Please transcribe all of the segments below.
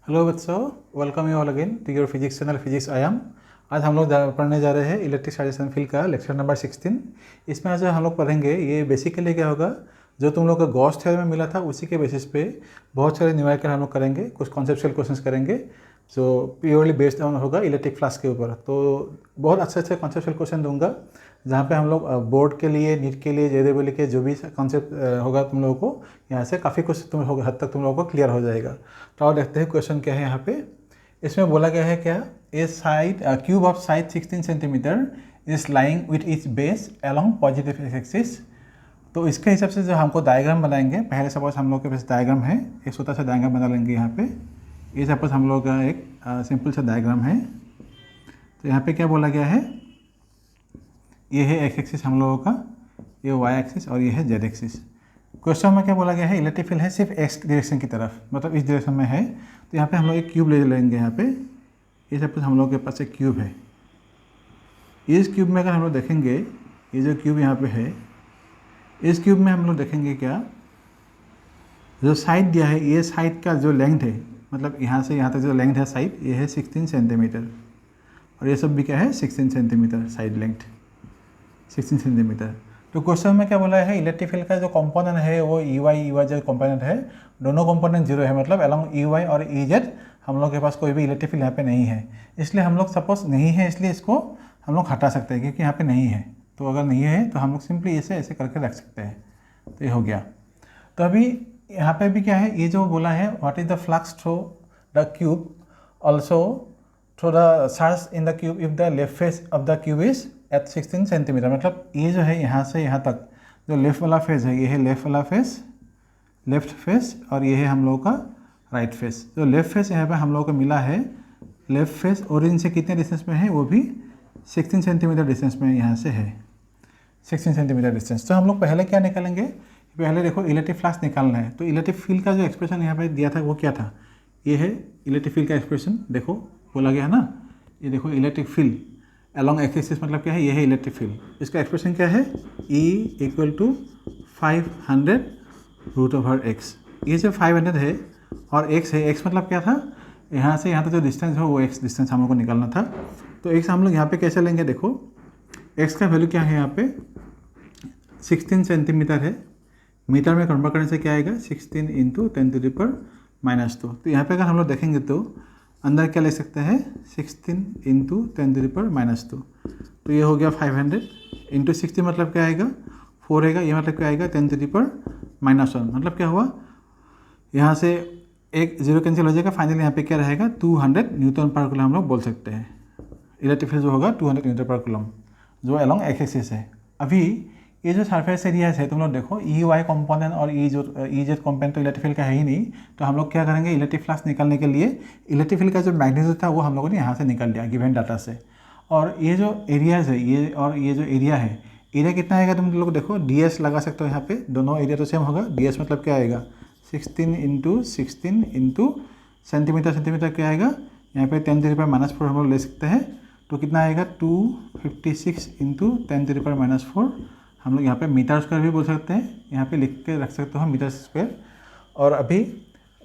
Hello बच्चों, welcome you all again to your physics channel physics I am. आज हम लोग पढ़ने जा रहे हैं इलेक्ट्रिक चार्जेस फील्ड का लेक्चर नंबर 16। इसमें आज हम लोग पढ़ेंगे ये बेसिकली क्या होगा, जो तुम लोग को गॉस थ्योरम में मिला था उसी के बेसिस पे बहुत सारे न्यूमेरिकल हम लोग करेंगे, कुछ कॉन्सेप्चुअल क्वेश्चंस करेंगे जो प्योरली बेस्ड ऑन होगा इलेक्ट्रिक फ्लक्स के ऊपर। तो बहुत अच्छे कॉन्सेप्चुअल क्वेश्चन दूंगा जहाँ पे हम लोग बोर्ड के लिए, नीट के लिए, जेईई के जो भी कॉन्सेप्ट होगा तुम लोगों को यहाँ से काफ़ी कुछ हद तक तुम लोगों को क्लियर हो जाएगा। तो और देखते हैं क्वेश्चन क्या है यहाँ पे। इसमें बोला गया है क्या, a side cube of side 16 centimetre is lying with its base along positive axis. तो इसके हिसाब से जो हमको डायग्राम बनाएंगे, पहले सपोज हम लोग के पास डायग्राम है, एक छोटा सा डायग्राम बना लेंगे यहाँ पे। ये सपोज हम लोग का एक सिंपल सा डायग्राम है। तो यहाँ पे क्या बोला गया है, ये है एक्स एक्सिस हम लोगों का, ये वाई एक्सिस और ये है जेड एक्सिस। क्वेश्चन में क्या बोला गया है, इलेक्ट्रिक फील्ड है सिर्फ एक्स डायरेक्शन की तरफ, मतलब इस डायरेक्शन में है। तो यहाँ पे हम लोग एक क्यूब ले लेंगे यहाँ पे। ये सपोज हम लोग के पास एक क्यूब है। इस क्यूब में अगर हम लोग देखेंगे, ये जो क्यूब यहाँ पे है, इस क्यूब में हम लोग देखेंगे क्या, जो साइड दिया है, ये साइड का जो लेंथ है, मतलब यहाँ से यहाँ तक जो लेंथ है साइड, ये है 16 सेंटीमीटर। और ये सब भी क्या है, 16 सेंटीमीटर साइड लेंथ, 16 सेंटीमीटर। तो क्वेश्चन में क्या बोला है, इलेक्ट्रिक फील्ड का जो कंपोनेंट है वो ई वाई जो कंपोनेंट है, दोनों कंपोनेंट जीरो है, मतलब अलॉन्ग ई वाई और ई जेड हम लोग के पास कोई भी इलेक्ट्रिक फील्ड यहाँ पे नहीं है। इसलिए हम लोग सपोज नहीं है, इसलिए इसको हम लोग हटा सकते हैं क्योंकि यहाँ पे नहीं है। तो अगर नहीं है तो हम लोग सिंपली ऐसे ऐसे करके रख सकते हैं। तो ये हो गया। तो अभी यहाँ पे भी क्या है, ये जो बोला है, what is the flux through the cube also through the charge in the cube if the left face of the cube is at 16 centimeter. मतलब ये जो है यहाँ से यहाँ तक जो लेफ्ट वाला फेस है, ये है लेफ्ट वाला फेस, लेफ्ट फेस, और ये है हम लोगों का राइट फेस। जो लेफ्ट फेस यहाँ पे हम लोगों को मिला है, लेफ्ट फेस ओरिजिन से कितने डिस्टेंस में है, वो भी 16 सेंटीमीटर डिस्टेंस में यहाँ से है, 16 सेंटीमीटर डिस्टेंस। तो हम लोग पहले क्या निकालेंगे, पहले देखो इलेक्ट्रिक फ्लक्स निकालना है। तो इलेक्ट्रिक फील्ड का जो एक्सप्रेशन यहाँ पे दिया था वो क्या था, ये है इलेक्ट्रिक फील्ड का एक्सप्रेशन। देखो बोला गया है ना, ये देखो electric field along x axis, मतलब क्या है, ये है इलेक्ट्रिक फील्ड। इसका एक्सप्रेशन क्या है, E = 500 √x। ये जो 500 है और x है, x मतलब क्या था, यहाँ से यहाँ तक जो डिस्टेंस है वो x डिस्टेंस हम लोग को निकालना था। तो x हम लोग यहाँ पे कैसे लेंगे, देखो x का वैल्यू क्या है, यहाँ पे 16 सेंटीमीटर है, मीटर में कन्वर्ट करने से क्या आएगा, 16 × 10⁻²। तो यहाँ पे अगर हम लोग देखेंगे तो अंदर क्या ले सकते हैं, 16 × 10⁻²। तो ये हो गया 500 × 60, मतलब क्या आएगा, 4 आएगा। ये मतलब क्या आएगा, 10⁻⁻1। मतलब क्या हुआ, यहाँ से एक जीरो कैंसिल हो जाएगा, फाइनली यहाँ पे क्या रहेगा, 200 न्यूटन पर कूलम हम लोग बोल सकते हैं। इलेक्ट्रिक फील्ड जो होगा 200 न्यूटन पर कूलम, जो अलॉन्ग एक्स एक्सिस है। अभी ये जो सरफेस एरिया है, तुम लोग देखो ई वाई कंपोनेंट और ई जेड कंपोनेंट तो इलेक्ट्रिक फील्ड का है ही नहीं। तो हम लोग क्या करेंगे, इलेक्ट्रिक फ्लक्स निकालने के लिए इलेक्ट्रिक फील्ड का जो मैग्नीट्यूड था वो हम लोगों ने यहाँ से निकाल लिया गिवन डाटा से। और ये जो एरियाज है, ये और ये जो एरिया है, एरिया कितना आएगा, तुम लोग देखो ds लगा सकते हो यहाँ पे, दोनों एरिया तो सेम होगा। ds मतलब क्या आएगा, 16 × 16 × सेंटीमीटर, सेंटीमीटर क्या आएगा, यहाँ पे 10⁻⁻4 हम लोग ले सकते हैं। तो कितना आएगा, 256 × 10⁻⁻4। हम लोग यहाँ पे मीटर स्क्वायर भी बोल सकते हैं, यहाँ पे लिख के रख सकते हो मीटर स्क्वायर। और अभी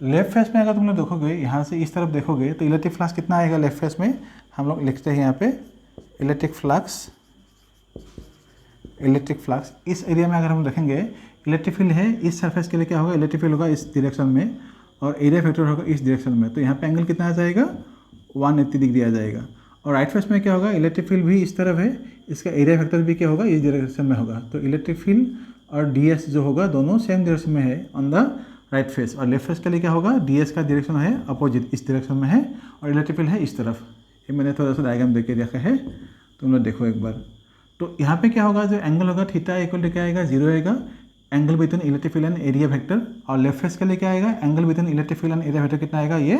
लेफ्ट फेस में अगर तुम लोग देखोगे, यहाँ से इस तरफ देखोगे तो इलेक्ट्रिक फ्लक्स कितना आएगा लेफ्ट फेस में, हम लोग लिखते हैं यहाँ पे इलेक्ट्रिक फ्लक्स इस एरिया में अगर हम देखेंगे, इलेक्ट्रिक फील्ड है इस सरफेस के लिए क्या होगा, इलेक्ट्रिक फील्ड होगा इस डायरेक्शन में और एरिया फैक्टर होगा इस डायरेक्शन में। तो यहाँ पे एंगल कितना आ जाएगा, 180 डिग्री आ जाएगा। और राइट फेस में क्या होगा, इलेक्ट्रिक फील्ड भी इस तरफ है, इसका एरिया फैक्टर भी क्या होगा, इस डायरेक्शन में होगा। तो इलेक्ट्रिक फील्ड और ds जो होगा दोनों सेम डायरेक्शन में है ऑन द राइट फेस। और लेफ्ट फेस के लिए क्या होगा, ds का डायरेक्शन है अपोजिट, इस डायरेक्शन में है, और इलेक्ट्रिक फील्ड है इस तरफ। ये मैंने थोड़ा सा डायग्राम देके रखा है, तुम लोग देखो एक बार। तो यहाँ पे क्या होगा, जो एंगल होगा थीटा = क्या आएगा, 0 आएगा, angle between electric field and area vector. और लेफ्ट फेस के लिए क्या आएगा, angle between electric field and area vector कितना आएगा, ये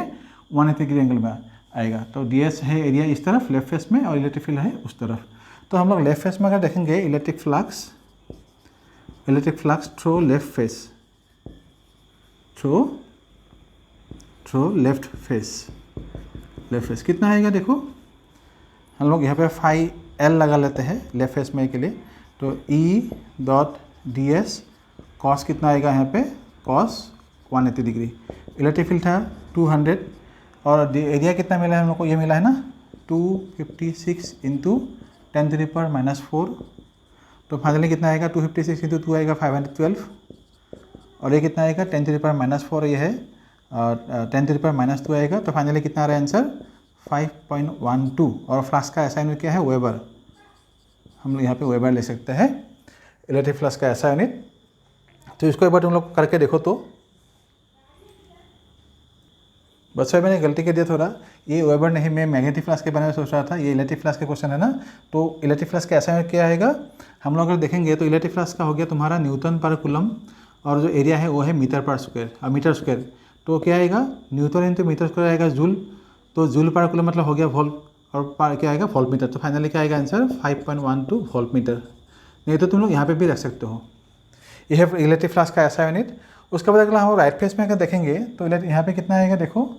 180 डिग्री एंगल में आएगा। तो ds है एरिया इस तरफ लेफ्ट फेस में और इलेक्ट्रिक फील्ड है उस तरफ। तो हम लोग लेफ्ट फेस में अगर देखेंगे, electric flux through left face कितना आएगा, देखो हम लोग यहाँ पे φl लगा लेते हैं लेफ्ट फेस में के लिए। तो E.ds कॉस कितना आएगा यहाँ पे, कॉस 180 डिग्री। इलेक्ट्रिक फील्ड था 200 और एरिया कितना मिला है हम लोग को, ये मिला है ना 256 इंटू 10⁻⁻⁴। तो फाइनली कितना आएगा 256 इंटू 2 आएगा 512, और ये कितना आएगा 10⁻⁻⁴, ये है 10⁻⁻2 आएगा। तो फाइनली कितना आ रहा है आंसर 5.12। और फ्लास्क का SI यूनिट क्या है, वेबर। हम लोग यहाँ पे वेबर ले सकते हैं इलेक्ट्रिक फ्लास्क का SI यूनिट। तो इसको एक बार तुम लोग करके देखो। तो बच्चों मैंने गलती कर दिया थोड़ा, ये वेबर नहीं, मैं मैग्नेटिक फ्लास्क के बारे में सोच रहा था। ये इलेक्ट्रिक फ्लास्क का क्वेश्चन है ना। तो इलेक्ट्रिक फ्लास्क का SI यूनिट क्या आएगा, हम लोग अगर देखेंगे तो इलेक्ट्रिक फ्लास्क का हो गया तुम्हारा न्यूटन पर कूलम, और जो एरिया है वो है मीटर पर स्क्वायर, मीटर स्क्वायर। तो क्या आएगा, न्यूटन इंटू मीटर स्क्वायर आएगा जूल, तो जूल पर कूलम मतलब हो गया वोल्ट, और पार क्या आएगा वोल्ट मीटर। तो फाइनली क्या आएगा आंसर 5.12 वोल्ट मीटर। नहीं तो तुम लोग यहाँ पे भी रख सकते हो। ये है इलेक्ट्रिक फ्लास्क का SI यूनिट। उसके बाद अगला हम राइट फेस में अगर देखेंगे तो यहाँ पे कितना आएगा, देखो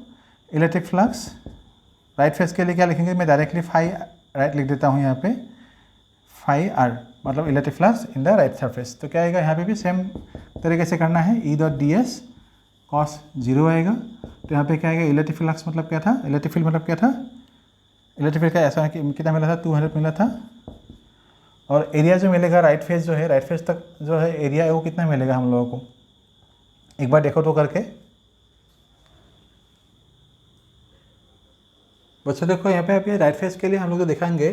इलेक्ट्रिक फ्लक्स राइट फेस के लिए क्या लिखेंगे, मैं डायरेक्टली फाई राइट लिख देता हूँ यहाँ पे, फाई आर मतलब electric flux in the right surface. तो क्या आएगा, यहाँ पे भी सेम तरीके से करना है, E.ds cos 0 आएगा। तो यहाँ पे क्या आएगा, इलेक्ट्रिक फ्लक्स मतलब क्या था, इलेक्ट्रिक फील्ड मतलब क्या था, इलेक्ट्रिक फील्ड का ऐसा कितना मिला था 200 मिला था। और एरिया जो मिलेगा राइट फेस जो है, राइट फेस तक जो है एरिया है वो कितना मिलेगा हम लोगों को, एक बार देखो तो करके। बच्चों देखो यहाँ पे अभी राइट फेस के लिए हम लोग तो दिखाएंगे,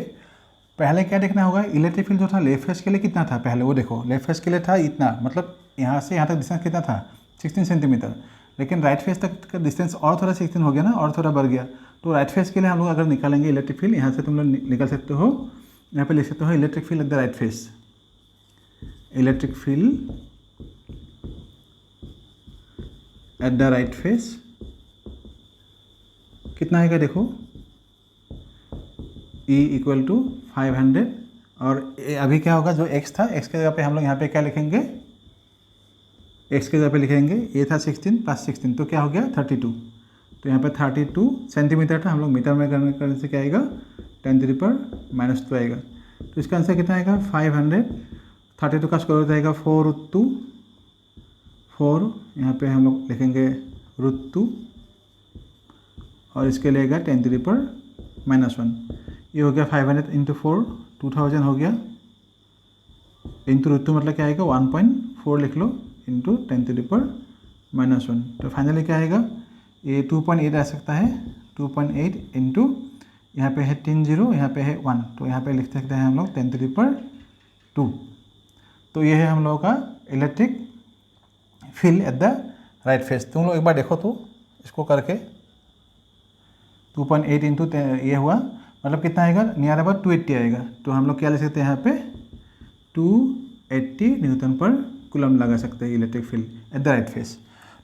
पहले क्या देखना होगा, इलेक्ट्रिक फील्ड जो था लेफ्ट फेस के लिए कितना था पहले, वो देखो लेफ्ट फेस के लिए था इतना, मतलब यहाँ से यहाँ तक डिस्टेंस कितना था 16 सेंटीमीटर। लेकिन राइट फेस तक का डिस्टेंस और थोड़ा 16 हो गया ना, और थोड़ा बढ़ गया। तो राइट फेस के लिए हम लोग अगर निकालेंगे इलेक्ट्रिक फील्ड, यहाँ से तुम लोग निकाल सकते हो, यहाँ पे लिख सकते हो electric field at the right face. Electric field at the right face कितना आएगा, देखो E = 500। और अभी क्या होगा, जो x था, x के जगह पे हम लोग यहाँ पे क्या लिखेंगे, x के जगह पे लिखेंगे, ये था 16 + 16 तो क्या हो गया 32। तो यहाँ पे 32 सेंटीमीटर था, हम लोग मीटर में करने से क्या आएगा 10⁻⁻² आएगा। तो इसका आंसर कितना आएगा 500। 32 का स्क्वायर रूट आएगा 4√2, 4 यहाँ पे हम लोग लिखेंगे √2, और इसके लिए आएगा 10⁻⁻1। ये हो गया 500 × 4 2000 हो गया, इंटू √2 मतलब क्या आएगा 1.4 लिख लो, इंटू 10⁻⁻1। तो फाइनली क्या आएगा, ये 2.8 आ सकता है, 2.8 इंटू यहाँ पे है 3 0, यहाँ पे है 1, तो यहाँ पे लिख सकते हैं हम लोग 10⁻²। तो ये है हम लोगों का electric field at the right face. तुम लोग एक बार देखो तो इसको करके, 2.8 इंटू ये हुआ मतलब कितना आएगा, नियर अबाउट 280 आएगा। तो हम लोग क्या ले सकते हैं यहाँ पे 280 न्यूटन पर कूलम लगा सकते हैं electric field at the right face.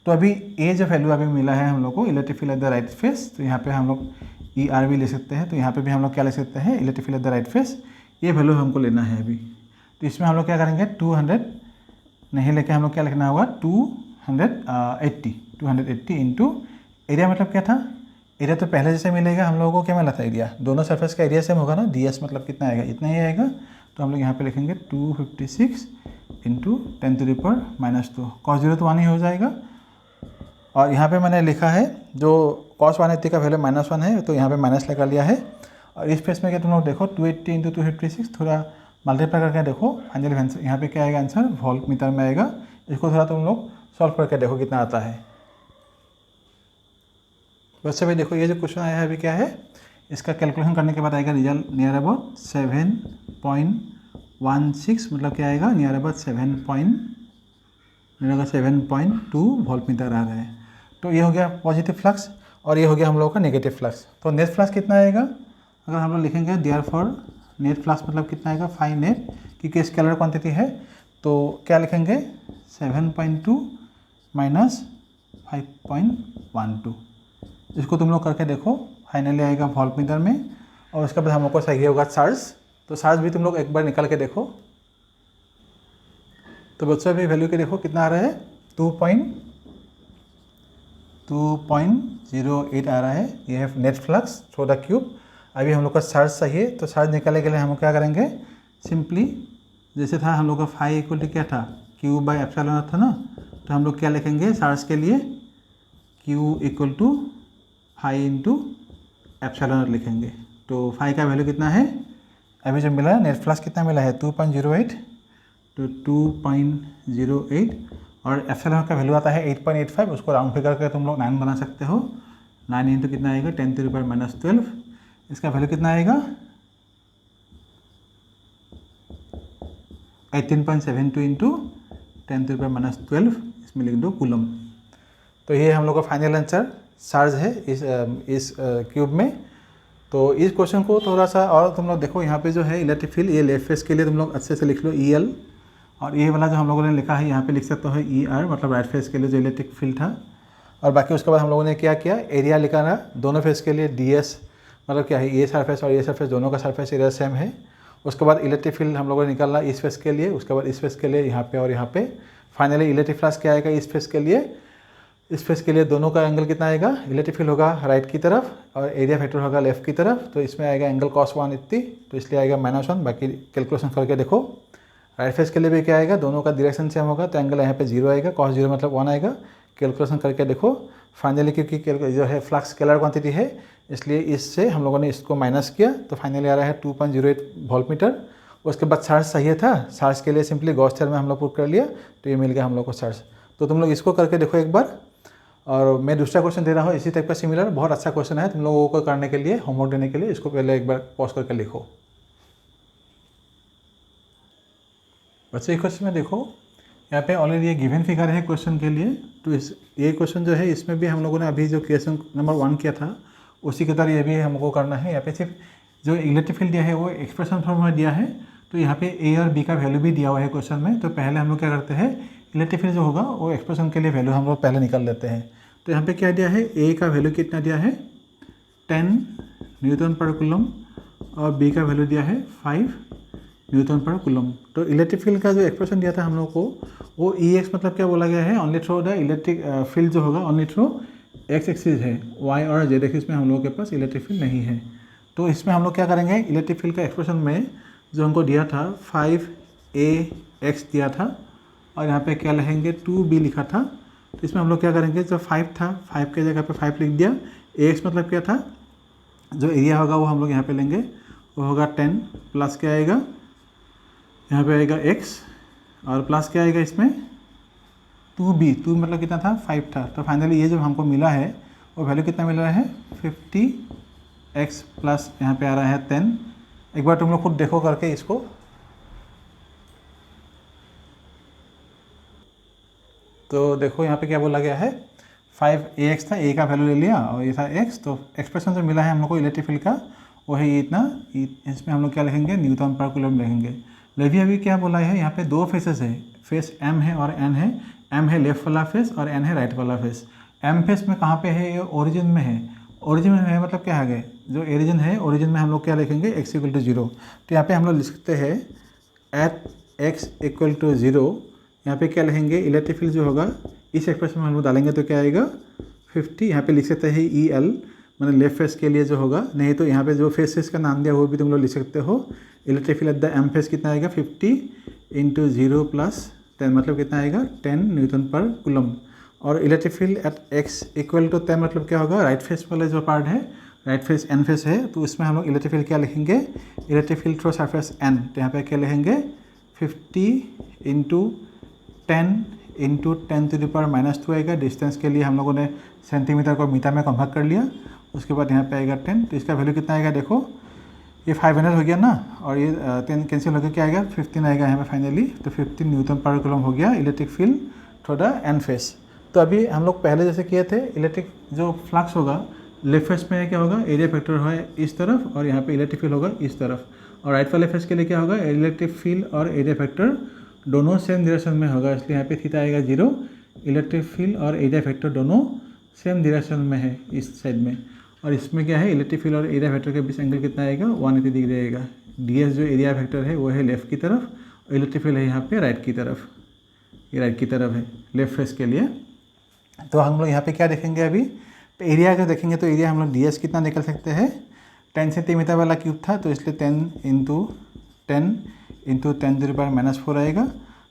तो अभी ये जो वैल्यू अभी मिला है हम लोग को electric field at the right face, तो यहाँ पे हम लोग ER भी ले सकते हैं। तो यहाँ पे भी हम लोग क्या ले सकते हैं, electric field at the right face, ये वैल्यू हमको लेना है अभी। तो इसमें हम लोग क्या करेंगे, 200 नहीं लेके हम लोग क्या लिखना होगा 280 इंटू एरिया मतलब क्या था, एरिया तो पहले जैसे मिलेगा, हम लोगों को क्या मिला था एरिया, दोनों सरफेस का एरिया सेम होगा ना, DS मतलब कितना आएगा, इतना ही आएगा। तो हम लोग यहाँ पे लिखेंगे 256 इंटू 10⁻⁻², cos 0 तो 1 ही हो जाएगा। और यहाँ पे मैंने लिखा है जो cos 180 का वैल्यू -1 है, तो यहाँ पे माइनस लगा लिया है। और इस फेस में क्या तुम लोग देखो 280 इंटू 256 थोड़ा मल्टीप्लाई करके देखो, फाइनली आंसर यहाँ पे क्या आएगा, आंसर वोल्ट मीटर में आएगा। इसको थोड़ा तुम लोग सॉल्व करके देखो कितना आता है। वैसे भी देखो ये जो क्वेश्चन आया है अभी क्या है, इसका कैलकुलेशन करने के बाद आएगा रिजल्ट नियर अबाउट 7.16, मतलब क्या आएगा नियर अबाउट 7.2 वोल्ट मीटर आ रहा है। तो ये हो गया पॉजिटिव फ्लक्स, और ये हो गया हम लोगों का नेगेटिव फ्लक्स। तो नेट फ्लक्स कितना आएगा, अगर हम लोग लिखेंगे देयरफॉर नेट फ्लक्स मतलब कितना आएगा, फाई नेट, क्योंकि स्केलर क्वांटिटी है तो क्या लिखेंगे 7.2 माइनस 5.12। इसको तुम लोग करके देखो, फाइनली आएगा वोल्ट मीटर में। और उसके बाद हम लोग को चाहिए होगा चार्ज, तो चार्ज भी तुम लोग एक बार निकाल के देखो। तो बच्चों अभी वैल्यू के देखो कितना आ रहा है, 2.08 आ रहा है। ये है net flux through the cube. अभी हम लोग का चार्ज चाहिए, तो चार्ज निकालने के लिए हम लोग क्या करेंगे, सिंपली जैसे था हम लोग का फाई इक्वल क्या था, Q/ε था ना, तो हम लोग क्या लिखेंगे चार्ज के लिए, Q = फाइव इंटू एप्सिलॉन लिखेंगे। तो फाइव का वैल्यू कितना है, अभी जो मिला नेट फ्लक्स कितना मिला है 2.08, तो 2.08 और एप्सिलॉन का वैल्यू आता है 8.85, उसको राउंड फिगर करके तुम लोग 9 बना सकते हो। 9 इंटू कितना आएगा 10⁻⁻12, इसका वैल्यू कितना आएगा 18.72 इंटू 10⁻⁻12, इसमें लिख दो कूलम। तो ये हम लोग का फाइनल आंसर चार्ज है इस क्यूब में। तो इस क्वेश्चन को थोड़ा सा और तुम लोग देखो, यहाँ पे जो है इलेक्ट्रिक फील्ड, ये लेफ्ट फेस के लिए तुम लोग अच्छे से लिख लो EL, और ये वाला जो हम लोगों ने लिखा है यहाँ पे लिख सकते हो ER, मतलब राइट फेस के लिए जो इलेक्ट्रिक फील्ड था। और बाकी उसके बाद हम लोगों ने क्या किया, एरिया लिखाना दोनों फेस के लिए DS, मतलब क्या है ये सरफेस और ये सरफेस दोनों का सरफेस एरिया सेम है। उसके बाद इलेक्ट्रिक फील्ड हम लोगों ने निकालना इस फेस के लिए, उसके बाद इस फेस के लिए यहाँ पे और यहाँ पे। फाइनली इलेक्ट्रिक फ्लक्स क्या आएगा इस फेस के लिए, इस फेस के लिए दोनों का एंगल कितना आएगा, इलेक्ट्रिक फील्ड होगा राइट की तरफ और एरिया फैक्टर होगा लेफ्ट की तरफ, तो इसमें आएगा एंगल cos 1 इतनी, तो इसलिए आएगा -1। बाकी कैलकुलेशन करके देखो। राइट फेस के लिए भी क्या आएगा, दोनों का डायरेक्शन सेम होगा, तो एंगल यहाँ पे 0 आएगा, cos 0 मतलब 1 आएगा। कैलकुलेशन करके देखो। फाइनली क्योंकि जो है फ्लक्स स्केलर क्वांटिटी है, इसलिए इससे हम लोगों ने इसको माइनस किया, तो फाइनली आ रहा है 2.08 वोल्ट मीटर। उसके बाद चार्ज सही था, चार्ज के लिए सिंपली गॉस थ्योरम में हम लोग पुट कर लिया, तो ये मिल गया हम लोग को चार्ज। तो तुम लोग इसको करके देखो एक बार। और मैं दूसरा क्वेश्चन दे रहा हूँ इसी टाइप का सिमिलर, बहुत अच्छा क्वेश्चन है तुम लोगों को करने के लिए, होमवर्क देने के लिए। इसको पहले एक बार पॉज करके लिखो। बच्चे एक क्वेश्चन में देखो, यहाँ पे ऑलरेडी ये गिवन फिगर है क्वेश्चन के लिए। तो ये क्वेश्चन जो है इसमें भी हम लोगों ने अभी जो क्वेश्चन नंबर 1 किया था उसी की तरह ये भी हमको करना है। यहाँ पे सिर्फ जो इलेक्ट्रिक फील्ड दिया है वो एक्सप्रेशन फॉर्म में दिया है, तो यहाँ पे A और B का वैल्यू भी दिया हुआ है क्वेश्चन में। तो पहले हम लोग क्या करते हैं, इलेक्ट्रिक फील्ड जो होगा वो एक्सप्रेशन के लिए वैल्यू हम लोग पहले निकाल लेते हैं। तो यहाँ पे क्या दिया है, A का वैल्यू कितना दिया है 10 न्यूटन पर कूलम और B का वैल्यू दिया है 5 न्यूटन पर कूलम। तो इलेक्ट्रिक फील्ड का जो एक्सप्रेशन दिया था हम लोग को, वो EX मतलब क्या बोला गया है, only through the electric field जो होगा ओनली थ्रू X एक्सिस है, Y और Z एक्सिस में हम लोगों के पास इलेक्ट्रिक फील्ड नहीं है। तो इसमें हम लोग क्या करेंगे, इलेक्ट्रिक फील्ड का एक्सप्रेशन में जो हमको दिया था 5AX दिया था और यहाँ पे क्या लिखेंगे 2B लिखा था। तो इसमें हम लोग क्या करेंगे, जो 5 था 5 के जगह पे 5 लिख दिया। AX मतलब क्या था, जो एरिया होगा वो हम लोग यहाँ पे लेंगे, वो होगा 10 प्लस क्या आएगा, यहाँ पे आएगा X और प्लस क्या आएगा इसमें 2B। 2 मतलब कितना था 5 था। तो फाइनली ये जो हमको मिला है वो वैल्यू कितना मिल रहा है 50X प्लस यहाँ पे आ रहा है 10। एक बार तुम लोग खुद देखो करके इसको। तो देखो यहाँ पे क्या बोला गया है, 5AX था, A का वैल्यू ले लिया और ये था X। तो एक्सप्रेशन जो मिला है हम लोग को इलेक्ट्रिक फील्ड का वो है इतना, इसमें हम लोग क्या लिखेंगे न्यूटन पर कूलम लिखेंगे। लेकिन अभी क्या बोला है, यहाँ पे दो फेसेस है, फेस M है और N है। M है लेफ्ट वाला फेस और N है राइट वाला फेस। M फेस में कहाँ पे है, ये ओरिजिन में है। ओरिजिन में है मतलब क्या है, जो ओरिजिन है ओरिजिन में हम लोग क्या लिखेंगे x = 0। तो यहाँ पे हम लोग लिख सकते हैं एट x = 0। यहाँ पे क्या लिखेंगे, इलेक्ट्रिक फील्ड जो होगा इस एक्सप्रेशन में हम लोग डालेंगे तो क्या आएगा 50। यहाँ पे लिख सकते हैं EL, मतलब लेफ्ट फेस के लिए जो होगा। नहीं तो यहाँ पे जो फेसेस का नाम दिया वो भी तुम लोग लिख सकते हो। Electric field at the M face कितना आएगा 50 × 0 + 10 मतलब कितना आएगा 10 न्यूटन पर कूलम। और इलेक्ट्रिक फील्ड एट x = 10 मतलब क्या होगा, राइट फेस वाला जो पार्ट है, राइट फेस N फेस है, तो इसमें हम लोग इलेक्ट्रिक फील्ड क्या लिखेंगे, electric field through surface N। तो यहाँ पे क्या लिखेंगे 50 × 10 × 10⁻⁻² आएगा। डिस्टेंस के लिए हम लोगों ने सेंटीमीटर को मीटर में कन्वर्ट कर लिया। उसके बाद यहाँ पे आएगा 10, तो इसका वैल्यू कितना आएगा, देखो ये 500 हो गया ना, और ये 10 कैंसिल होकर क्या आएगा 15 आएगा यहाँ पे फाइनली। तो 15 न्यूटन पर कूलम हो गया electric field through the N face. तो अभी हम लोग पहले जैसे किए थे, इलेक्ट्रिक जो फ्लक्स होगा लेफ्ट फेस में क्या होगा, एरिया फैक्टर है इस तरफ और यहाँ पे इलेक्ट्रिक फील्ड होगा इस तरफ। और राइट वाले फेस के लिए क्या होगा, इलेक्ट्रिक फील्ड और एरिया फैक्टर दोनों सेम डायरेक्शन में होगा, इसलिए यहाँ पे थीटा आएगा 0। इलेक्ट्रिक फील्ड और एरिया फैक्टर दोनों सेम डायरेक्शन में है इस साइड में। और इसमें क्या है, इलेक्ट्रिक फील्ड और एरिया फैक्टर के बीच एंगल कितना आएगा 180 डिग्री रहेगा। DS जो एरिया फैक्टर है वो है लेफ्ट की तरफ और इलेक्ट्रिक फील्ड है यहाँ पे राइट की तरफ, ये राइट की तरफ है लेफ्ट फेस के लिए। तो हम लोग यहाँ पे क्या देखेंगे, अभी एरिया अगर देखेंगे तो एरिया हम लोग DS कितना निकल सकते हैं, 10 सेंटीमीटर वाला क्यूब था तो इसलिए 10 × 10⁻⁻4 आएगा।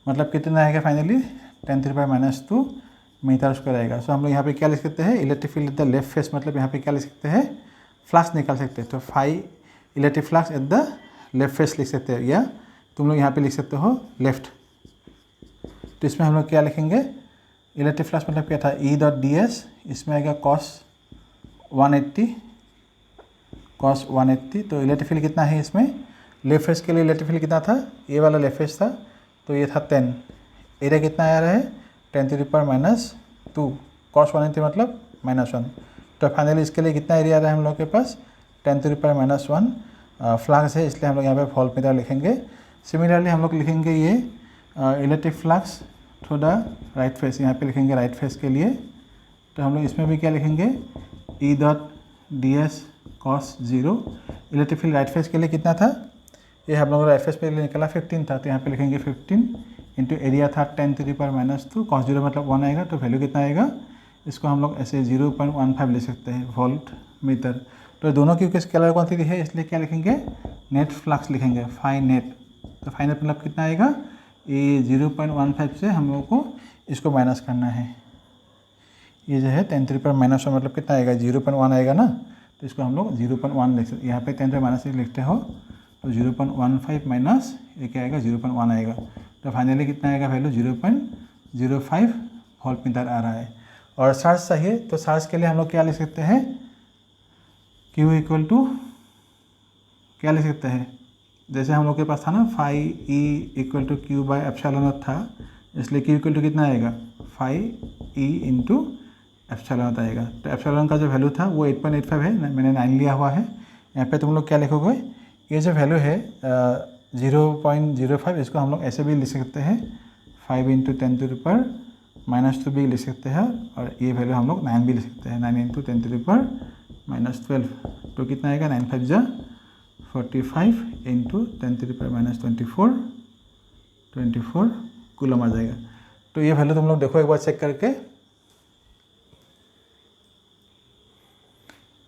मतलब कितना आएगा फाइनली 10⁻⁻2 मीटर स्क्वायर आएगा। सो हम लोग यहाँ पे क्या लिख सकते हैं, electric field at the left face, मतलब यहाँ पे क्या लिख सकते हैं, फ्लक्स निकाल सकते हैं। तो phi electric flux at the left face लिख सकते हैं, या तुम लोग यहाँ पे लिख सकते हो लेफ्ट। तो इसमें हम लोग क्या लिखेंगे, इलेक्ट्रिक फ्लक्स मतलब क्या था, ई डॉट डी एस, इसमें आएगा कॉस 180, कॉस 180। तो इलेक्ट्रिक फील्ड कितना है इसमें, लेफ्ट फेस के लिए इलेक्ट्रिक फील्ड कितना था, ये वाला लेफ्ट फेस था, तो ये था 10। एरिया कितना आ रहा है, 10⁻², कॉस 180 मतलब -1। तो फाइनली इसके लिए कितना एरिया आ रहा है हम लोग के पास, 10⁻⁻1 फ्लक्स है, इसलिए हम लोग यहाँ पे वोल्ट मीटर लिखेंगे। सिमिलरली हम लोग लिखेंगे ये electric flux through the right face, यहाँ पे लिखेंगे राइट फेस के लिए। तो हम लोग इसमें भी क्या लिखेंगे, E dot D S cos 0। Electric field right face के लिए कितना था, ये हम लोग राइट फेस पे निकला 15 था, तो यहाँ पे लिखेंगे 15 इंटू एरिया था 10⁻², कॉस 0 मतलब 1 आएगा, तो वैल्यू कितना आएगा, इसको हम लोग ऐसे 0.15 ले सकते हैं वोल्ट मीटर। तो दोनों की स्केलर क्वांटिटी है, इसलिए क्या लिखेंगे, नेट फ्लक्स लिखेंगे, फाई नेट। तो फाई नेट मतलब कितना आएगा, ये 0.15 से हम लोगों को इसको माइनस करना है। ये जो है 10⁻⁻1 मतलब कितना आएगा, 0.1 आएगा ना, तो इसको हम लोग 0.1 लिख सकते, यहाँ पे 10⁻⁻1 लिखते हो तो 0.15 माइनस ये क्या आएगा, 0.1 आएगा। तो फाइनली कितना आएगा वैल्यू, 0.05 वोल्ट मीटर आ रहा है। और चार्ज चाहिए, तो चार्ज के लिए हम लोग क्या लिख सकते हैं, Q इक्वल टू क्या लिख सकते हैं, जैसे हम लोग के पास था ना phi E equal to Q by epsilon था, इसलिए Q इक्वल टू कितना आएगा, फाई ई इंटू एप्सिलॉन आएगा। तो एप्सिलॉन का जो वैल्यू था वो 8.85 है, मैंने 9 लिया हुआ है। यहाँ पे तुम लोग क्या लिखोगे, ये जो वैल्यू है 0.05, इसको हम लोग ऐसे भी लिख सकते हैं, 5 इंटू 10⁻⁻² भी लिख सकते हैं, और ये वैल्यू हम लोग 9 भी लिख सकते हैं, 9 इंटू 10⁻⁻12। तो कितना आएगा, 9 5 जा 45 इंटू 10⁻24 कूलम आ जाएगा। तो ये वैल्यू तुम लोग देखो एक बार चेक करके,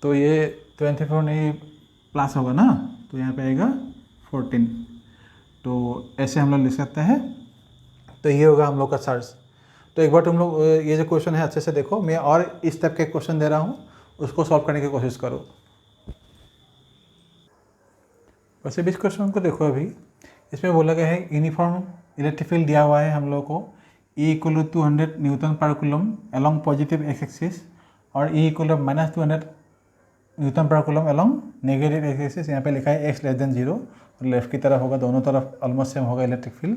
तो ये 24 नहीं प्लस होगा ना, तो यहाँ पे आएगा 14। तो ऐसे हम लोग लिख सकते हैं। तो ये होगा हम लोग का चार्ज। तो एक बार तुम लोग ये जो क्वेश्चन है अच्छे से देखो, मैं और इस टाइप के क्वेश्चन दे रहा हूँ, उसको सॉल्व करने की कोशिश करो। वैसे भी इस क्वेश्चन को देखो, अभी इसमें बोला गया है यूनिफॉर्म इलेक्ट्रिक फील्ड दिया हुआ है हम लोग को, E इक्वल टू 200 न्यूटन पर coulomb along positive x axis, और E इक्वल टू -200 न्यूटन पर coulomb along negative x axis. यहाँ पे लिखा है x <0, और लेफ्ट की तरफ होगा, दोनों तरफ ऑलमोस्ट सेम होगा इलेक्ट्रिक फील्ड।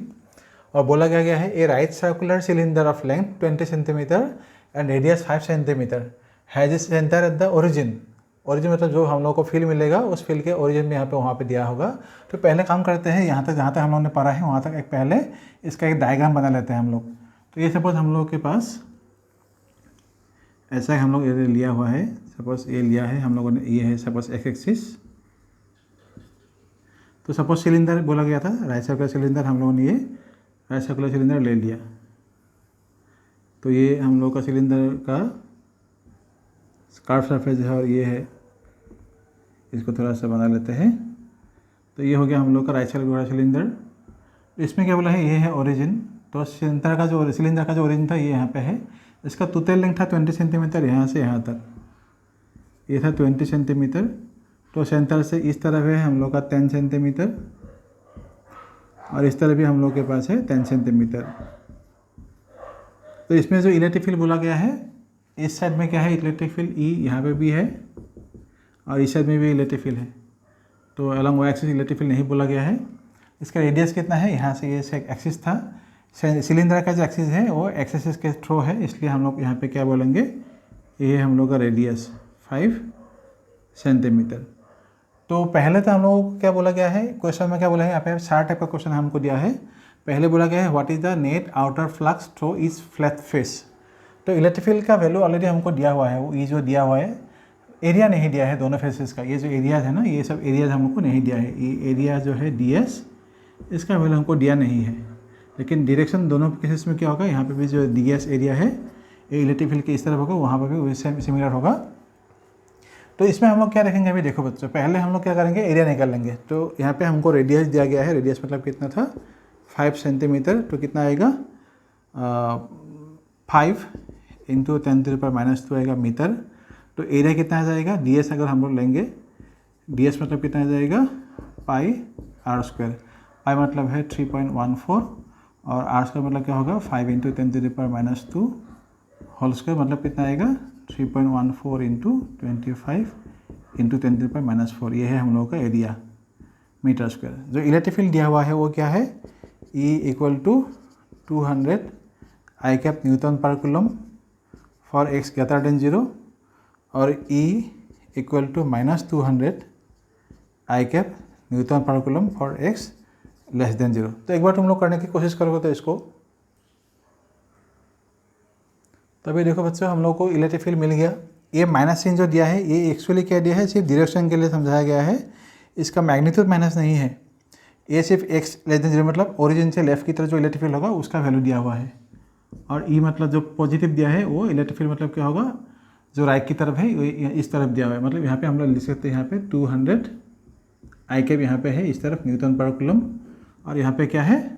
और बोला गया है a right circular cylinder of length 20 centimetre and radius 5 centimetre has is centre at the origin. Origin मतलब जो हम लोग को फील्ड मिलेगा उस फील्ड के ओरिजिन में यहाँ पे वहाँ पे दिया होगा। तो पहले काम करते हैं, यहाँ तक जहाँ तक हम लोगों ने पढ़ा है वहाँ तक एक पहले इसका एक डायग्राम बना लेते हैं हम लोग। तो ये सपोज हम लोग के पास ऐसा हम लोग ये लिया हुआ है, सपोज ये लिया है हम लोगों ने, ये है सपोज एक्स एक्सिस। तो सपोज सिलेंडर बोला गया था राइट सर्कुलर सिलेंडर, हम लोगों ने ये राइट सर्कुलर सिलेंडर ले लिया। तो ये हम लोग का सिलेंडर का कर्व सरफेस है, और ये है, इसको थोड़ा सा बना लेते हैं। तो ये हो गया हम लोग का राइट सर्कुलर सिलेंडर। तो इसमें क्या बोला है, ये है ओरिजिन। तो सिलेंडर का जो ओरिजिन था ये यहाँ पे है। इसका टोटल लेंथ था 20 सेंटीमीटर, यहाँ से यहाँ तक ये था 20 सेंटीमीटर। तो सेंटर से इस तरफ है हम लोग का 10 सेंटीमीटर, और इस तरफ भी हम लोग के पास है 10 सेंटीमीटर। तो इसमें जो इलेक्ट्रिक फील्ड बोला गया है, इस साइड में क्या है इलेक्ट्रिक फील्ड ई, यहाँ पे भी है, और इस साइड में भी इलेक्ट्रिक फील्ड है। तो along Y axis electric field नहीं बोला गया है। इसका रेडियस कितना है, यहाँ से ये एक्सिस था, सिलेंडर का जो एक्सिस है वो एक्सिस के थ्रू है, इसलिए हम लोग यहाँ पे क्या बोलेंगे, ये हम लोग का रेडियस 5 सेंटीमीटर। तो पहले तो हम लोग को क्या बोला गया है, क्वेश्चन में क्या बोला है, यहाँ पे 4 टाइप का क्वेश्चन हमको दिया है। पहले बोला गया है what is the net outer flux through is flat face. तो इलेक्ट्रिक फील्ड का वैल्यू ऑलरेडी हमको दिया हुआ है, वो ये जो दिया हुआ है, एरिया नहीं दिया है दोनों फेसेस का। ये जो एरियाज है ना, ये सब एरियाज हमको नहीं दिया है। ये एरिया जो है ds, इसका वैल्यू हमको दिया नहीं है, लेकिन डायरेक्शन दोनों केसेस में क्या होगा, यहाँ पे भी जो ds एरिया है ये इलेक्ट्रिक फील्ड के इस तरफ होगा, वहाँ पर भी वैसे सिमिलर होगा। तो इसमें हम लोग क्या रखेंगे, अभी देखो बच्चों, पहले हम लोग क्या करेंगे, एरिया निकाल लेंगे। तो यहाँ पे हमको रेडियस दिया गया है, रेडियस मतलब कितना था 5 सेंटीमीटर। तो कितना आएगा 5 इंटू 10⁻⁻² आएगा मीटर। तो एरिया कितना आ जाएगा, ds अगर हम लोग लेंगे, ds मतलब कितना आ जाएगा पाई r²। पाई मतलब है 3.14 और r² मतलब क्या होगा 5 इंटू 10⁻² होल स्क्वायर, मतलब कितना आएगा 3.14 इंटू 25 इंटू 10⁻⁻4। ये है हम लोगों का एरिया मीटर स्क्वायर। जो इलेक्ट्रिक फील्ड दिया हुआ है वो क्या है, E = 200 I कैप न्यूटन पर coulomb for x greater than 0 और E = -200 I कैप न्यूटन पर coulomb for x less than 0। तो एक बार तुम लोग करने की कोशिश करोगे तो इसको, तभी देखो बच्चों हम लोग को इलेक्ट्रिक फील्ड मिल गया। ये माइनस चिन्ह जो दिया है ये एक्चुअली क्या दिया है, सिर्फ डायरेक्शन के लिए समझाया गया है, इसका मैग्नीट्यूड माइनस नहीं है। ये सिर्फ x लेस देन 0 मतलब ओरिजिन से लेफ्ट की तरफ जो इलेक्ट्रिक फील्ड होगा उसका वैल्यू दिया हुआ है, और E मतलब जो पॉजिटिव दिया है वो इलेक्ट्रिक फील्ड मतलब क्या होगा जो राइट की तरफ है इस तरफ दिया हुआ है। मतलब यहाँ पे हम लोग लिख सकते हैं यहाँ पे 200 I कैप यहाँ पे है इस तरफ न्यूटन पर कूलम, और यहाँ पे क्या है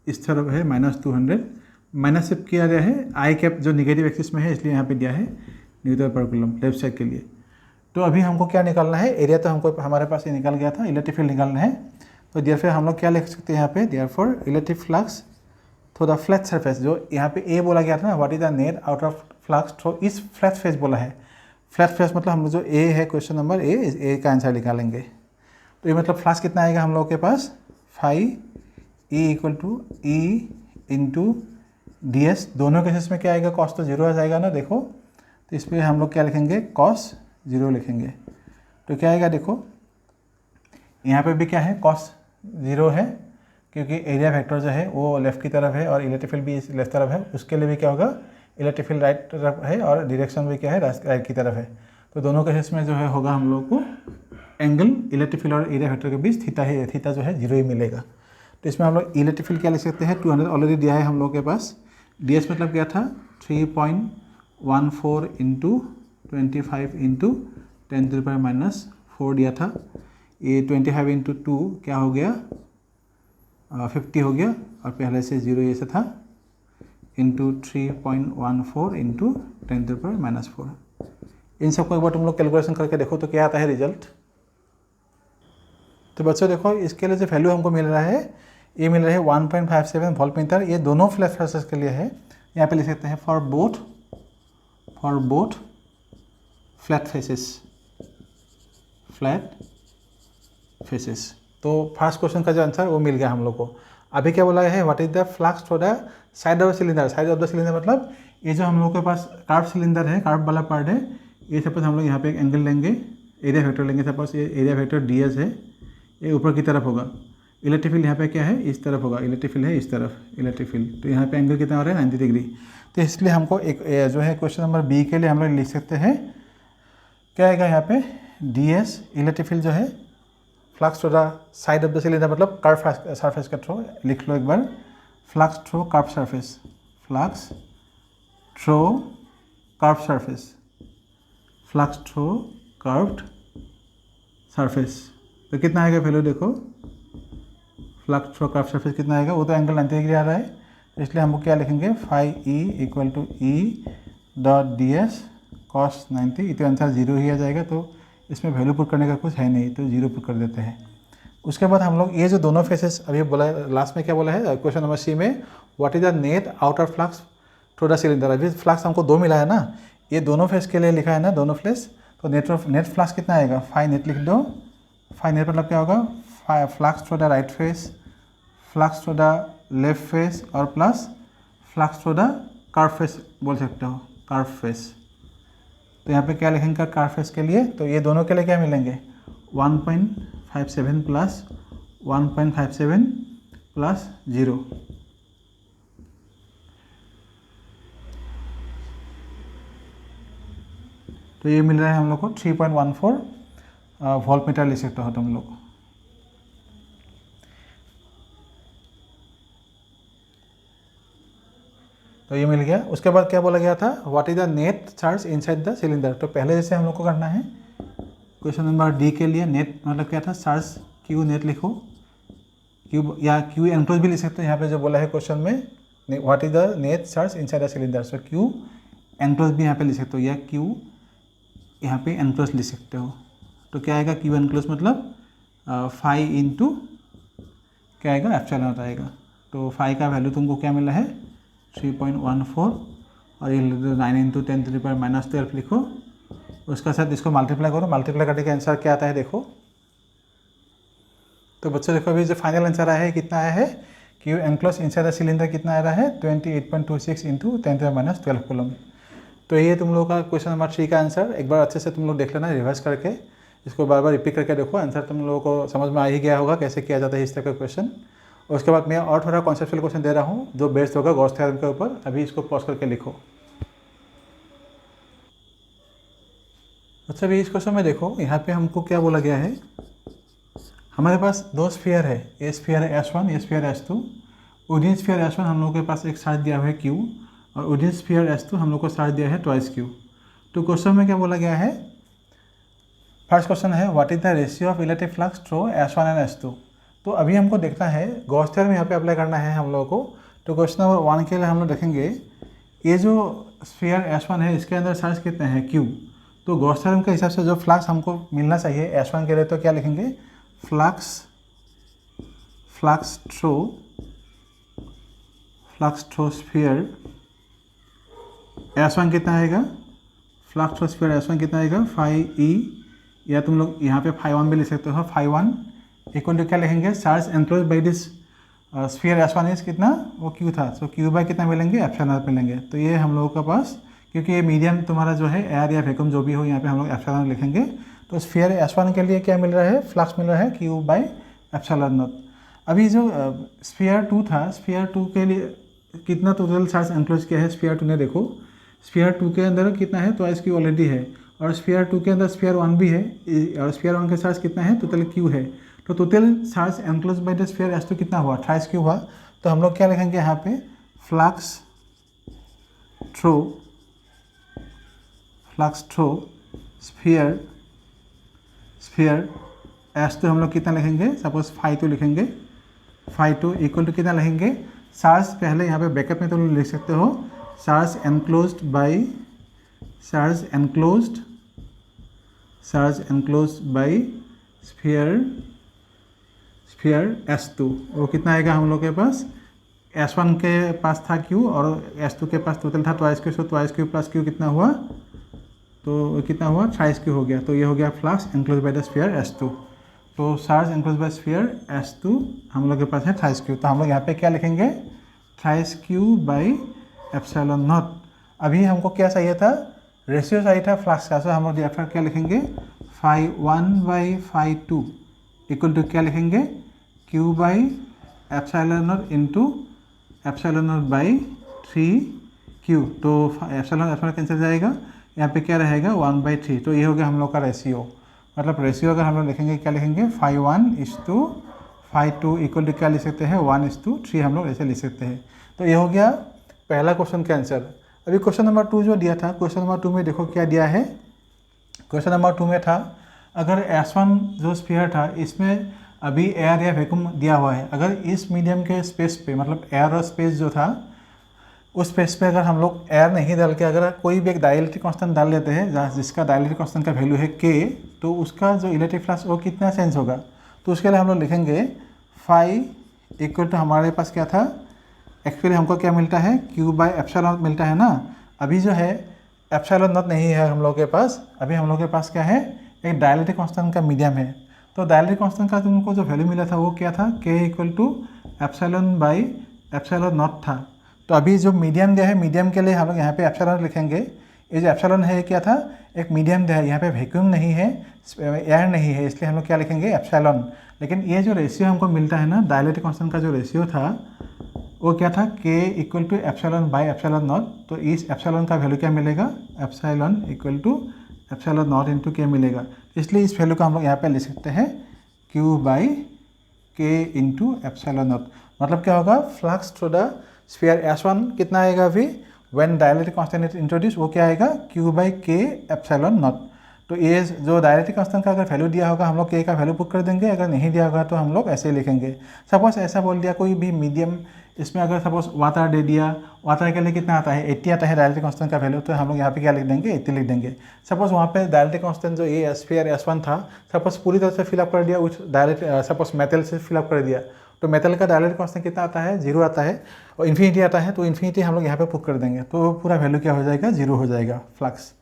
इस तरफ है -200। माइनस सिर्फ किया गया है I कैप जो निगेटिव एक्सिस में है इसलिए यहाँ पे दिया है न्यूटन पर कूलम लेफ्ट साइड के लिए। तो अभी हमको क्या निकालना है, एरिया तो हमको हमारे पास ये निकल गया था, इलेक्ट्रिक फील्ड निकालना है। तो देयरफॉर हम लोग क्या लिख सकते हैं यहाँ पे, therefore electric flux through the flat surface, जो यहाँ पे ए बोला गया था ना, what is the net out of flux through इस फ्लैट फेस बोला है। फ्लैट फेस मतलब हम लोग जो ए है क्वेश्चन नंबर ए का आंसर निकालेंगे। तो ये मतलब फ्लक्स कितना आएगा हम लोग के पास 5 E = E इंटू ds। दोनों केसेस में क्या आएगा, कॉस तो 0 आ जाएगा ना देखो, तो इस पर हम लोग क्या लिखेंगे कॉस 0 लिखेंगे। तो क्या आएगा देखो यहाँ पे भी क्या है कॉस 0 है, क्योंकि एरिया वेक्टर जो है वो लेफ्ट की तरफ है और इलेक्ट्रिक फील्ड भी इस लेफ्ट तरफ है, उसके लिए भी क्या होगा इलेक्ट्रिक फील्ड राइट तरफ है और डायरेक्शन भी क्या है राइट की तरफ है। तो दोनों केसेस में जो है होगा हम लोग को एंगल इलेक्ट्रिक फील्ड और एरिया वेक्टर के बीच थीटा है, थीटा जो है 0 ही मिलेगा। तो इसमें हम लोग इलेक्ट्रिक फील्ड क्या लिख सकते हैं 200 ऑलरेडी दिया है हम लोग के पास। ds मतलब क्या था 3.14 इंटू 25 इंटू 10⁻⁻4 दिया था। ये 25 इंटू 2 क्या हो गया 50 हो गया, और पहले से 0 ये से था इंटू 3.14 इंटू 10⁻⁻4। इन सबको एक बार तुम लोग कैलकुलेशन करके देखो तो क्या आता है रिजल्ट। तो बच्चों देखो इसके लिए जो वैल्यू हमको मिल रहा है ये मिल रहा है 1.57 वोल्ट मीटर। ये दोनों फ्लैट फेसेस के लिए है, यहाँ पे लिख सकते हैं फॉर बोथ फ्लैट फेसेस। तो फर्स्ट क्वेश्चन का जो आंसर वो मिल गया हम लोग को। अभी क्या बोला है what is the flux through the side of cylinder. Side of the cylinder मतलब ये जो हम लोग के पास कार्व सिलेंडर है, कार्व वाला पार्ट है, ये सपोज हम लोग यहाँ पे एक एंगल लेंगे, एरिया वेक्टर लेंगे, सपोज ये एरिया वेक्टर ds है, ये ऊपर की तरफ होगा। इलेक्ट्रिक फील्ड यहाँ पे क्या है इस तरफ होगा, इलेक्ट्रिक फील्ड है इस तरफ इलेक्ट्रिक फील्ड, तो यहाँ पे एंगल कितना हो रहा है 90 डिग्री। तो इसलिए हमको एक जो है क्वेश्चन नंबर बी के लिए हम लोग लिख सकते हैं क्या आएगा यहाँ पे ds इलेक्ट्रिक फील्ड जो है flux through the side of the cylinder मतलब कर्व सरफेस के थ्रू, लिख लो एक बार flux through curve surface, flux through curve surface, flux through curved surface. तो कितना आएगा वैल्यू देखो फ्लक्स थ्रू कर्व सरफेस कितना आएगा, वो तो एंगल 90 डिग्री आ रहा है, इसलिए हमको क्या लिखेंगे 5E = E.ds cos 90। ये तो आंसर 0 ही आ जाएगा, तो इसमें वैल्यू पुट करने का कुछ है नहीं, तो 0 पुट कर देते हैं। उसके बाद हम लोग ये जो दोनों फेसेस अभी बोला लास्ट में क्या बोला है क्वेश्चन नंबर सी में what is the net outer flux through the cylinder. अभी फ्लक्स हमको 2 मिला है ना, ये दोनों फेस के लिए लिखा है ना दोनों फ्लक्स, तो नेट फ्लक्स कितना आएगा 5 नेट लिख दो। 5 नेट मतलब क्या होगा flux through the right face, flux through the left face और plus flux through the curve face बोल सकते हो, कर्व फेस। तो यहाँ पे क्या लिखेंगे कर्व फेस के लिए, तो ये दोनों के लिए क्या मिलेंगे 1.57 प्लस 1.57 प्लस 0। तो ये मिल रहा है हम लोग को 3.14 वोल्ट मीटर ले सकते हो तुम लोग। तो ये मिल गया। उसके बाद क्या बोला गया था what is the net charge inside the cylinder. तो पहले जैसे हम लोग को करना है क्वेश्चन नंबर डी के लिए नेट मतलब क्या था चार्ज क्यू नेट लिखो, क्यू या क्यू एनक्लोज भी लिख सकते हो। यहाँ पे जो बोला है क्वेश्चन में what is the net charge inside the cylinder, so Q enclose भी यहाँ पे लिख सकते हो, या क्यू यहाँ पे एनक्लोज लिख सकते हो। तो क्या आएगा, क्यू एनक्लोज मतलब 5 इंटू क्या आएगा, एप्सिलॉन नॉट आएगा। तो 5 का वैल्यू तुमको क्या मिला है 3.14, और ये 9 इंटू 10⁻⁻12 लिखो, उसका साथ इसको मल्टीप्लाई करो, मल्टीप्लाई करने का आंसर क्या आता है देखो। तो बच्चों देखो अभी जो फाइनल आंसर आया है कितना आया है, Q enclose inside the cylinder कितना आ रहा है 28.26 इंटू 10⁻12 कूलम। तो ये तुम लोगों का क्वेश्चन नंबर 3 का आंसर। एक बार अच्छे से तुम लोग देख लेना, रिवर्स करके इसको बार बार रिपीट करके देखो, आंसर तुम लोगों को समझ में आ ही गया होगा कैसे किया जाता है इस तरह का क्वेश्चन। और उसके बाद मैं और थोड़ा कॉन्सेप्चुअल क्वेश्चन दे रहा हूँ जो बेस्ड होगा गॉस थ्योरम के ऊपर। अभी इसको पॉज करके लिखो। अच्छा, अभी इस क्वेश्चन में देखो, यहाँ पे हमको क्या बोला गया है, हमारे पास दो स्फीयर है, ये स्फीयर है S1, ये sphere S2। Within sphere S1 हम लोग के पास एक चार्ज दिया हुआ है Q, और विदिन स्फीयर S2 हम लोग को चार्ज दिया है ट्वाइस Q। तो क्वेश्चन में क्या बोला गया है, फर्स्ट क्वेश्चन है what is the ratio of electric flux through S1 and S2। तो अभी हमको देखना है गॉस थ्योरम यहाँ पे अप्लाई करना है हम लोगों को। तो क्वेश्चन नंबर 1 के लिए हम लोग देखेंगे, ये जो स्फीयर S1 है इसके अंदर चार्ज कितने हैं Q। तो गॉस थ्योरम के हिसाब से जो फ्लक्स हमको मिलना चाहिए S1 के लिए, तो क्या लिखेंगे, फ्लक्स थ्रू स्फीयर S1 कितना आएगा, फ्लक्स थ्रू स्फीयर S1 कितना आएगा 5e, या तुम लोग यहाँ पे 5 भी लिख सकते हो, 5 इक्वल टू क्या लिखेंगे, charge enclose by this sphere S1 is कितना, वो Q था, सो Q बाई कितना मिलेंगे, एप्सिलॉन नॉट मिलेंगे। तो ये हम लोगों के पास, क्योंकि ये मीडियम तुम्हारा जो है एयर या वैक्यूम जो भी हो, यहाँ पे हम लोग एप्सिलॉन नॉट लिखेंगे। तो स्फीयर S1 के लिए क्या मिल रहा है, फ्लक्स मिल रहा है Q बाई एप्सिलॉन नॉट। अभी जो स्फीयर 2 था, स्फीयर 2 के लिए कितना टोटल चार्ज एनक्लोज किया है स्फीयर 2 ने, देखो स्फीयर 2 के अंदर कितना है, ट्वाइस Q ऑलरेडी है, और स्फीयर 2 के अंदर स्फीयर 1 भी है, और स्फीयर 1 का चार्ज कितना है, टोटल Q है। तो total charge enclose by the sphere S2 कितना हुआ, 28 Q हुआ। तो हम लोग क्या लिखेंगे यहाँ पे, फ्लक्स थ्रू स्फीयर S2 हम लोग कितना लिखेंगे, सपोज 5 लिखेंगे, 5 इक्वल टू कितना लिखेंगे, चार्ज पहले यहाँ पे बैकअप में तो लिख सकते हो, charge enclosed by sphere S2, वो कितना आएगा हम लोग के पास, S1 के पास था Q और S2 के पास टोटल था twice Q, so twice Q plus Q कितना हुआ, तो कितना हुआ 28 Q हो गया। तो ये हो गया flux enclose by the sphere S2। तो charge enclose by sphere S2 हम लोग के पास है 28 Q। तो हम लोग यहाँ पे क्या लिखेंगे, 28 Q बाई एप्सिलॉन नॉट। अभी हमको क्या चाहिए था, रेशियो चाहिए था फ्लक्स का, सो हम लोग यहाँ क्या लिखेंगे, 1/2 इक्वल टू क्या लिखेंगे, Q by epsilon naught into epsilon not by 3Q। तो एप्सिलॉन कैंसिल जाएगा, यहाँ पे क्या रहेगा 1/3। तो ये हो गया हम लोग का रेशियो। मतलब रेशियो अगर हम लोग लिखेंगे क्या लिखेंगे, 5:1:2 इक्वल टू क्या लिख सकते हैं, 1:3 हम लोग ऐसे लिख सकते हैं। तो ये हो गया पहला क्वेश्चन का आंसर। अभी क्वेश्चन नंबर 2 जो दिया था, क्वेश्चन नंबर 2 में देखो क्या दिया है। क्वेश्चन नंबर 2 में था, अगर S1 जो स्फीयर था इसमें अभी एयर या वैक्यूम दिया हुआ है, अगर इस मीडियम के स्पेस पे, मतलब एयर और स्पेस जो था उस स्पेस पे अगर हम लोग एयर नहीं डाल के अगर कोई भी एक डाइलेक्ट्रिक कांस्टेंट डाल लेते हैं, जिसका डाइलेक्ट्रिक कांस्टेंट का वैल्यू है K, तो उसका जो इलेक्ट्रिक फ्लक्स वो कितना चेंज होगा। तो उसके लिए हम लोग लिखेंगे फाई इक्वल टू, हमारे पास क्या था, एक्चुअली हमको क्या मिलता है, Q बाई एप्सिलॉन मिलता है ना। अभी जो है एप्सिलॉन नॉट नहीं है हम लोग के पास, अभी हम लोग के पास क्या है, एक डाइलेक्ट्रिक कांस्टेंट का मीडियम है। तो डाइलेक्ट्रिक कांस्टेंट का तुमको जो वैल्यू मिला था वो क्या था, K equal to epsilon by epsilon naught था। तो अभी जो मीडियम दिया है, मीडियम के लिए हम लोग यहाँ पे एप्सिलॉन लिखेंगे। ये जो एप्सिलॉन है क्या था, एक मीडियम दिया है, यहाँ पे वैक्यूम नहीं है, एयर नहीं है, इसलिए हम लोग क्या लिखेंगे एप्सिलॉन। लेकिन ये जो रेशियो हमको मिलता है ना, डाइलेक्ट्रिक कांस्टेंट का जो रेशियो था वो क्या था, K equal to epsilon by epsilon naught. तो इस एप्सिलॉन का वैल्यू क्या मिलेगा, epsilon equal to epsilon naught into K मिलेगा। इसलिए इस वैल्यू को हम लोग यहाँ पे लिख सकते हैं Q by K into epsilon not. मतलब क्या होगा, flux through the sphere S1 कितना आएगा अभी, when dielectric constant is introduce, वो क्या आएगा, Q by K epsilon naught. तो ये जो डाइलेक्ट्रिक कांस्टेंट का अगर वैल्यू दिया होगा हम लोग K का वैल्यू पुट कर देंगे, अगर नहीं दिया होगा तो हम लोग ऐसे लिखेंगे। सपोज ऐसा बोल दिया कोई भी मीडियम इसमें अगर सपोज वाटर दे दिया, वाटर के लिए कितना आता है 80 आता है डायरेक्ट कांस्टेंट का वैल्यू, तो हम लोग यहाँ पे क्या लिख देंगे 80 लिख देंगे। सपोज वहाँ पे डायरेक्ट कांस्टेंट जो ये स्फीयर S1 था, सपोज पूरी तरह से फिलअप कर दिया, उस डायरेक्ट सपोज मेटल से फिलअप कर दिया, तो मेटल का डायरेक्ट कांस्टेंट कितना आता है 0 आता है और इन्फिनिटी आता है, तो इन्फिनिटी हम लोग यहाँ पे पुट कर देंगे, तो पूरा वैल्यू क्या हो जाएगा 0 हो जाएगा फ्लक्स।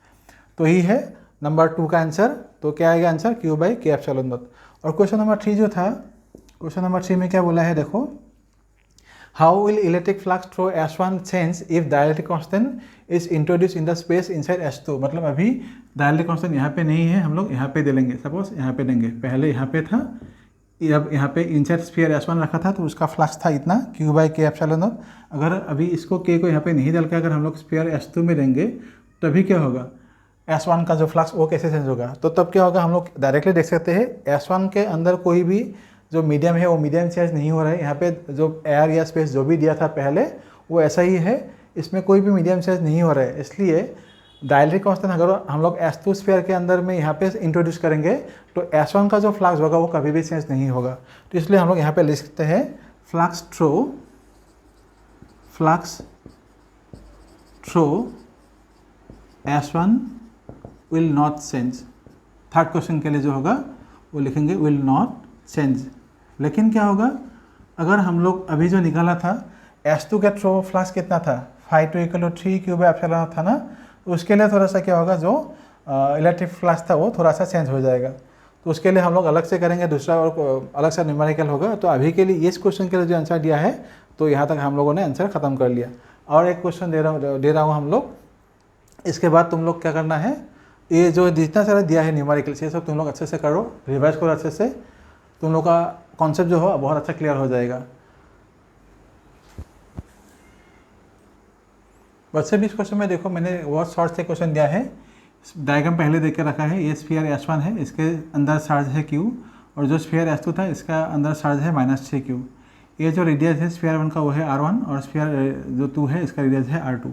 तो यही है नंबर 2 का आंसर। तो क्या आएगा आंसर Q/K एप्सिलॉन नॉट। और क्वेश्चन नंबर 3 जो था, क्वेश्चन नंबर 3 में क्या बोला है देखो, how will electric flux through S1 change if dielectric constant is introduce in the space inside S2। मतलब अभी डायलेक्ट्रिक कांस्टेंट यहाँ पे नहीं है, हम लोग यहाँ पे दे लेंगे, सपोज यहाँ पे देंगे, पहले यहाँ पे था, अब यहाँ पे इनसाइड स्फीयर S1 रखा था तो उसका फ्लक्स था इतना Q/K एप्सिलॉन नॉट। अगर अभी इसको K को यहाँ पे नहीं डाल के अगर हम लोग स्फीयर S2 में देंगे तभी क्या होगा, S1 का जो फ्लक्स वो कैसे चेंज होगा, तो तब क्या होगा हम लोग डायरेक्टली देख सकते हैं S1 के अंदर कोई भी जो मीडियम है वो मीडियम चेंज नहीं हो रहा है। यहाँ पे जो एयर या स्पेस जो भी दिया था पहले वो ऐसा ही है, इसमें कोई भी मीडियम चेंज नहीं हो रहा है। इसलिए डायलेक्ट्रिक कांस्टेंट अगर हम लोग S2 स्फीयर के अंदर में यहाँ पे इंट्रोड्यूस करेंगे तो S1 का जो फ्लक्स होगा वो कभी भी चेंज नहीं होगा। तो इसलिए हम लोग यहाँ पे लिख सकते हैं flux through S1 will not change. Third question के लिए जो होगा वो लिखेंगे विल नॉट चेंज। लेकिन क्या होगा, अगर हम लोग अभी जो निकाला था S2 के थ्रू फ्लक्स कितना था, φ2 = 3 Q/ε था ना, तो उसके लिए थोड़ा सा क्या होगा, जो इलेक्ट्रिक फ्लक्स था वो थोड़ा सा चेंज हो जाएगा। तो उसके लिए हम लोग अलग से करेंगे, दूसरा और अलग से न्यूमेरिकल होगा। तो अभी के लिए इस क्वेश्चन के लिए जो आंसर दिया है, तो यहाँ तक हम लोगों ने आंसर ख़त्म कर लिया। और एक क्वेश्चन दे रहा हूँ हम लोग, इसके बाद तुम लोग क्या करना है, ये जो जितना सारा दिया है न्यूमेरिकल्स ये सब तुम लोग अच्छे से करो, रिवाइज करो अच्छे से, तुम लोग का कॉन्सेप्ट जो हो बहुत अच्छा क्लियर हो जाएगा। वैसे भी इस क्वेश्चन में देखो मैंने बहुत शॉर्ट से क्वेश्चन दिया है, डायग्राम पहले देख के रखा है। ये स्फीयर S1 है, इसके अंदर चार्ज है Q, और जो स्फीयर S2 था इसका अंदर चार्ज है -3Q। ये जो रेडियस है स्फीयर 1 का वो है R1 और स्फीयर जो 2 है इसका रेडियस है R2।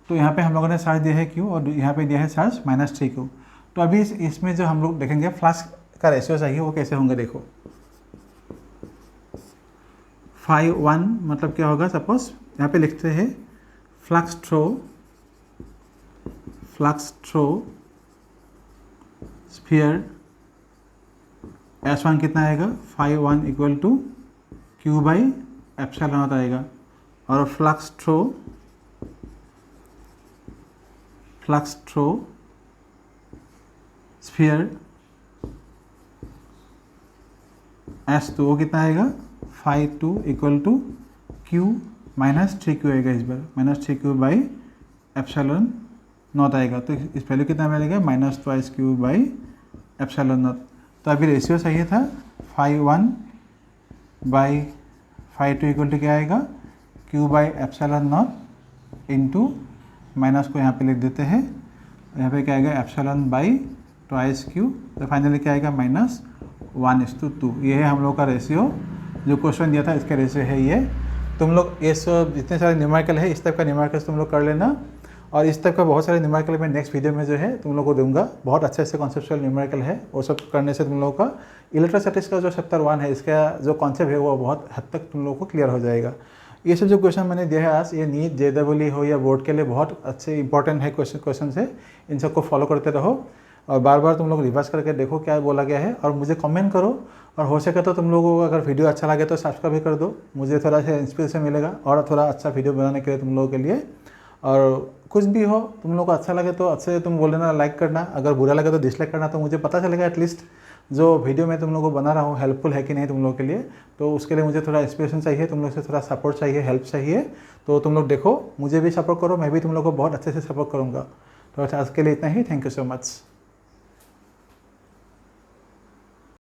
तो यहाँ पे हम लोगों ने चार्ज दिया है Q और यहाँ पे दिया है चार्ज -3Q। तो अभी इसमें जो हम लोग देखेंगे फ्लक्स का रेशियो चाहिए वो कैसे होंगे, देखो φ1 मतलब क्या होगा, सपोज यहाँ पे लिखते हैं फ्लक्स थ्रू स्फीयर S1 कितना आएगा, φ1 = Q/ε आएगा, और फ्लक्स थ्रू स्फीयर S2 वो कितना आएगा, φ2 = Q -3Q आएगा, इस बार -3Q/ε आएगा। तो इस वैल्यू कितना मिलेगा, -2 Q/ε। तो अभी रेशियो सही था, φ1/φ2 = क्या आएगा, Q/ε इंटू माइनस को यहाँ पे लिख देते हैं, यहाँ पे क्या आएगा ε/2Q, तो फाइनली क्या आएगा -1:2। ये है हम लोग का रेशियो, जो क्वेश्चन दिया था इसका रेशियो है ये। तुम लोग ये सब जितने सारे न्यूमेरिकल है इस टाइप का न्यूमेरिकल तुम लोग कर लेना, और इस टाइप का बहुत सारे न्यूमेरिकल मैं नेक्स्ट वीडियो में जो है तुम लोग को दूंगा। बहुत अच्छे से कॉन्सेप्चुअल न्यूमेरिकल है, वो सब करने से तुम लोगों का इलेक्ट्रोस्टैटिक्स का जो चैप्टर 1 है इसका जो कॉन्सेप्ट है वो बहुत हद तक तुम लोगों को क्लियर हो जाएगा। ये सब जो क्वेश्चन मैंने दिया है आज, ये नीट JEE हो या बोर्ड के लिए बहुत अच्छे इंपॉर्टेंट है क्वेश्चन है, इन सबको फॉलो करते रहो और बार बार तुम लोग रिवर्स करके देखो क्या बोला गया है, और मुझे कमेंट करो, और हो सके तो तुम लोगों को अगर वीडियो अच्छा लगे तो सब्सक्राइब भी कर दो, मुझे थोड़ा सा इंस्पिरेशन मिलेगा और थोड़ा अच्छा वीडियो बनाने के लिए तुम लोगों के लिए। और कुछ भी हो, तुम लोगों को अच्छा लगे तो अच्छे तुम बोल देना, लाइक करना, अगर बुरा लगे तो डिसलाइक करना, तो मुझे पता चलेगा एटलीस्ट जो वीडियो मैं तुम लोगों को बना रहा हूँ हेल्पफुल है कि नहीं तुम लोगों के लिए। तो उसके लिए मुझे थोड़ा इंस्पिरेशन चाहिए, तुम लोग से थोड़ा सपोर्ट चाहिए, हेल्प चाहिए। तो तुम लोग देखो, मुझे भी सपोर्ट करो, मैं भी तुम लोग को बहुत अच्छे से सपोर्ट करूँगा। तो आज के लिए इतना ही, थैंक यू सो मच।